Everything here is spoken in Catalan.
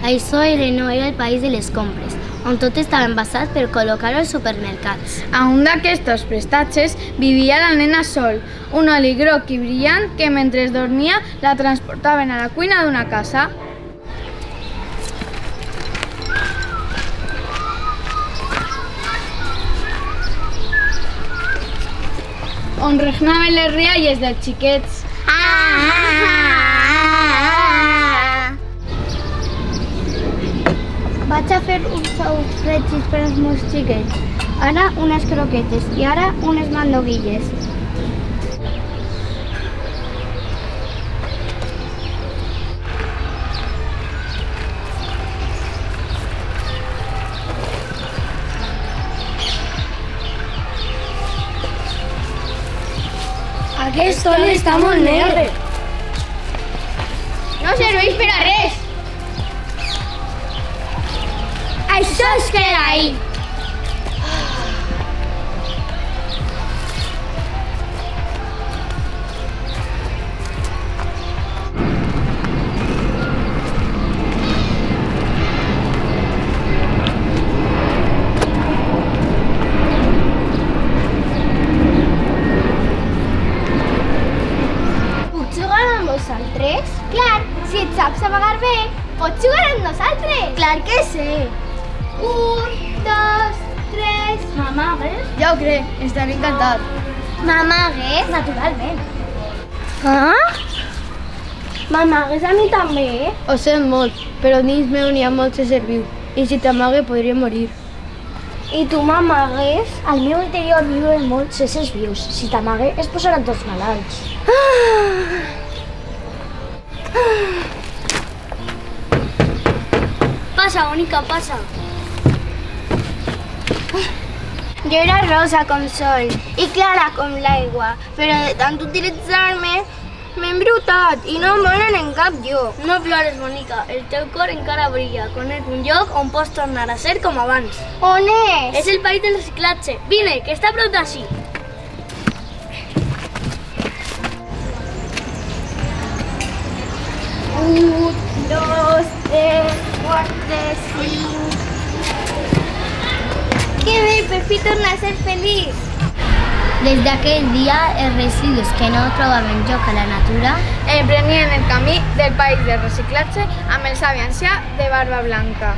Això no era el país de les compres, on tot estava envasat per col·locar-ho als supermercats. A un d'aquests prestatges vivia la nena Sol, un oli groc i brillant que mentre dormia la transportaven a la cuina d'una casa. On regnaven les rialles dels xiquets. Vaig a fer uns ous fregits per als meus xiquets. Ara unes croquetes i ara unes mandoguilles. Aquest oli està molt negre. No serveix per a res. Això es queda ahí. Puc jugar amb vosaltres? Clar, si et saps amagar bé, pots jugar amb nosaltres. Clar que sí. 1, 2, 3... M'amagues? Ja ho crec, estaré encantat. M'amagues? Naturalment. Ah? M'amagues a mi també? Ho sent molt, però dins meu n'hi ha molts éssers vius. I si t'amague podria morir. I tu m'amagues? Al meu interior viuen molts éssers vius. Si t'amague es posaran tots malalts. Passa, Bonica, passa. Jo era rosa com sol i clara com l'aigua, però de tant utilitzar-me m'he embrutat i no em volen en cap lloc. No plores, Bonica, el teu cor encara brilla. Conec un lloc on pots tornar a ser com abans. On és? És el país del reciclatge. Vine, que està a prop d'ací. 1, 2, 3, 4, 5... Que bé, per fi torna a ser feliç! Des d'aquell dia, els residus que no trobaven lloc a la natura Emprenien el camí del país del reciclatge amb el savi ancià de barba blanca.